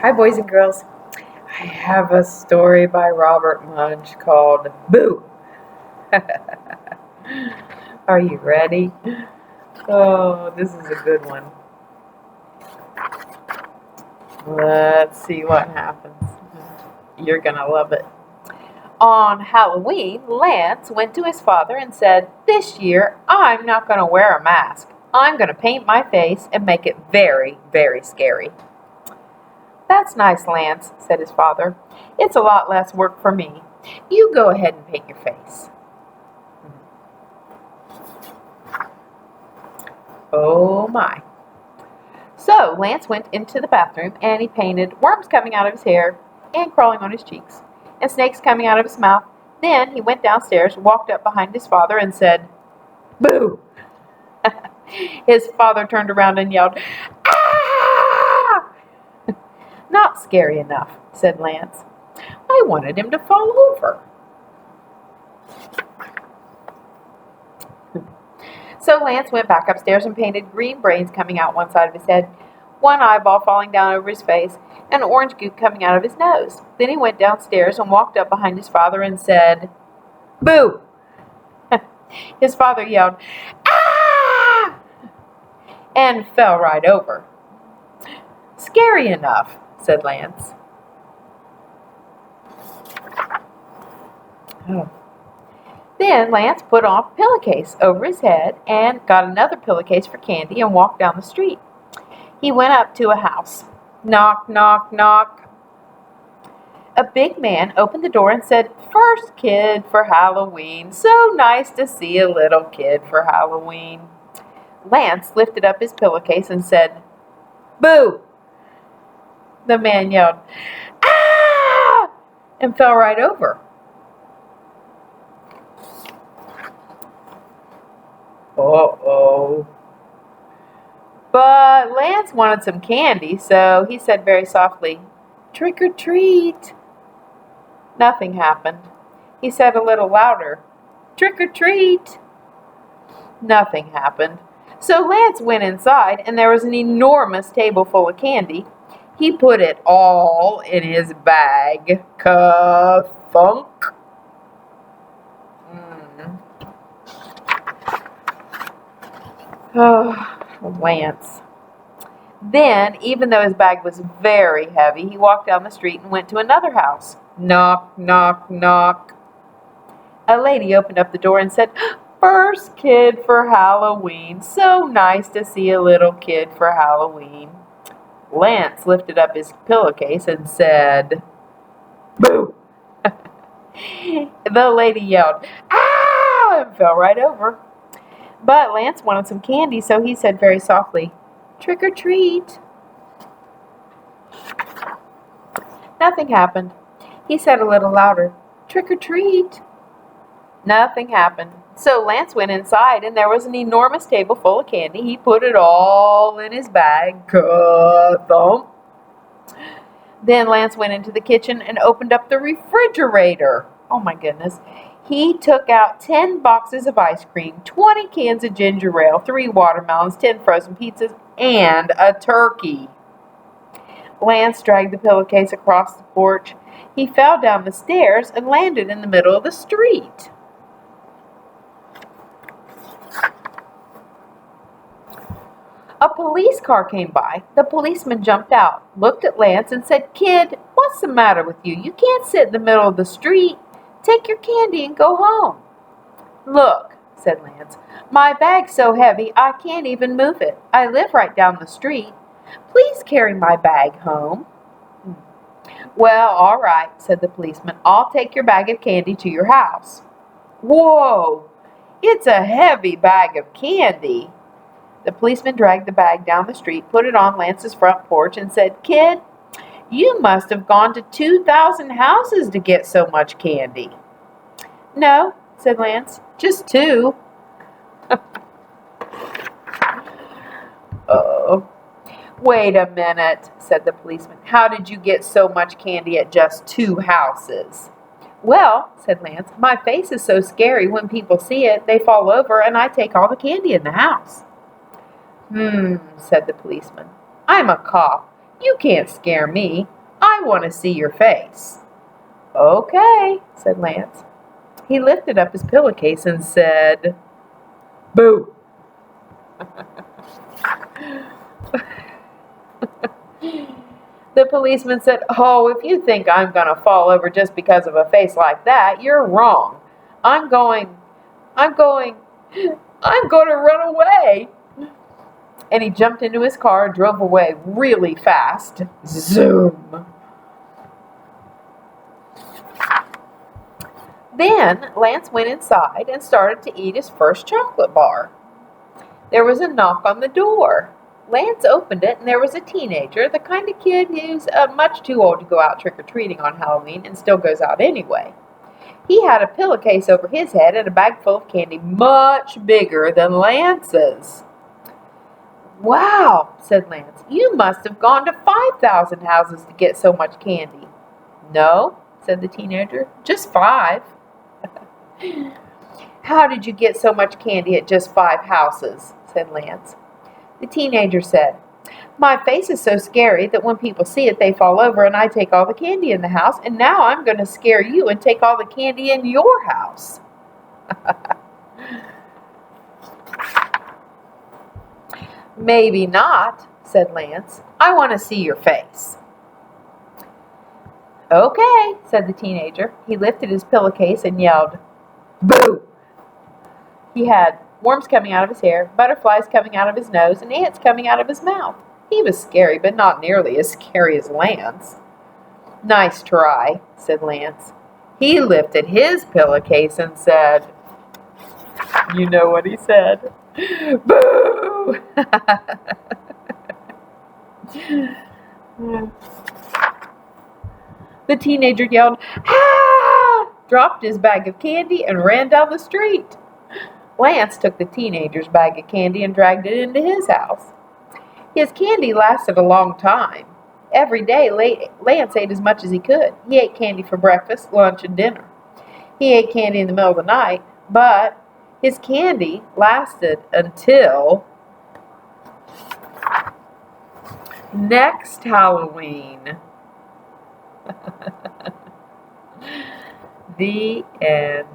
Hi, boys and girls. I have a story by Robert Munch called Boo. Are you ready? Oh, this is a good one. Let's see what happens. You're going to love it. On Halloween, Lance went to his father and said, "This year, I'm not going to wear a mask. I'm going to paint my face and make it very, very scary." "That's nice, Lance," said his father. "It's a lot less work for me. You go ahead and paint your face." Oh my. So Lance went into the bathroom and he painted worms coming out of his hair and crawling on his cheeks and snakes coming out of his mouth. Then he went downstairs, walked up behind his father and said, "Boo!" His father turned around and yelled, "Ah!" "Not scary enough," said Lance. "I wanted him to fall over." So Lance went back upstairs and painted green brains coming out one side of his head, one eyeball falling down over his face, and orange goop coming out of his nose. Then he went downstairs and walked up behind his father and said, "Boo!" His father yelled, "Ah!" and fell right over. "Scary enough," said Lance. Oh. Then Lance put on a pillowcase over his head and got another pillowcase for candy and walked down the street. He went up to a house. Knock, knock, knock. A big man opened the door and said, "First kid for Halloween. So nice to see a little kid for Halloween." Lance lifted up his pillowcase and said, "Boo!" The man yelled, "Ah!" and fell right over. Uh-oh. But Lance wanted some candy, so he said very softly, "Trick or treat." Nothing happened. He said a little louder, "Trick or treat." Nothing happened. So Lance went inside, and there was an enormous table full of candy. He put it all in his bag. Ka-thunk. Oh, Lance. Then, even though his bag was very heavy, he walked down the street and went to another house. Knock, knock, knock. A lady opened up the door and said, "First kid for Halloween. So nice to see a little kid for Halloween." Lance lifted up his pillowcase and said, "Boo!" The lady yelled, "Ah!" and fell right over. But Lance wanted some candy, so he said very softly, "Trick or treat." Nothing happened. He said a little louder, "Trick or treat." Nothing happened. So Lance went inside, and there was an enormous table full of candy. He put it all in his bag. Ka-thump. Then Lance went into the kitchen and opened up the refrigerator. Oh my goodness. He took out 10 boxes of ice cream, 20 cans of ginger ale, 3 watermelons, 10 frozen pizzas, and a turkey. Lance dragged the pillowcase across the porch. He fell down the stairs and landed in the middle of the street. A police car came by. The policeman jumped out, looked at Lance, and said, "Kid, what's the matter with you? You can't sit in the middle of the street. Take your candy and go home." "Look," said Lance, "my bag's so heavy I can't even move it. I live right down the street. Please carry my bag home." "Well, all right," said the policeman. "I'll take your bag of candy to your house." "Whoa, it's a heavy bag of candy." The policeman dragged the bag down the street, put it on Lance's front porch, and said, "Kid, you must have gone to 2,000 houses to get so much candy." "No," said Lance, "just 2. "Oh, wait a minute," said the policeman. "How did you get so much candy at just 2 houses?" "Well," said Lance, "my face is so scary when people see it, they fall over and I take all the candy in the house." Said the policeman. "I'm a cop. You can't scare me. I want to see your face." "Okay," said Lance. He lifted up his pillowcase and said, "Boo." The policeman said, "Oh, if you think I'm going to fall over just because of a face like that, you're wrong. I'm going to run away." And he jumped into his car and drove away really fast. Zoom. Then Lance went inside and started to eat his first chocolate bar. There was a knock on the door. Lance opened it, and there was a teenager, the kind of kid who's much too old to go out trick-or-treating on Halloween and still goes out anyway. He had a pillowcase over his head and a bag full of candy much bigger than Lance's. "Wow," said Lance, "you must have gone to 5,000 houses to get so much candy." "No," said the teenager, "just 5. "How did you get so much candy at just 5 houses?" said Lance. The teenager said, "My face is so scary that when people see it, they fall over and I take all the candy in the house, and now I'm going to scare you and take all the candy in your house." "Maybe not," said Lance. "I want to see your face." "Okay," said the teenager. He lifted his pillowcase and yelled, "Boo!" He had worms coming out of his hair, butterflies coming out of his nose, and ants coming out of his mouth. He was scary, but not nearly as scary as Lance. "Nice try," said Lance. He lifted his pillowcase and said, you know what he said, "Boo!" The teenager yelled, "Ah!" dropped his bag of candy, and ran down the street. Lance took the teenager's bag of candy and dragged it into his house. His candy lasted a long time. Every day, Lance ate as much as he could. He ate candy for breakfast, lunch, and dinner. He ate candy in the middle of the night, but his candy lasted until next Halloween. The end.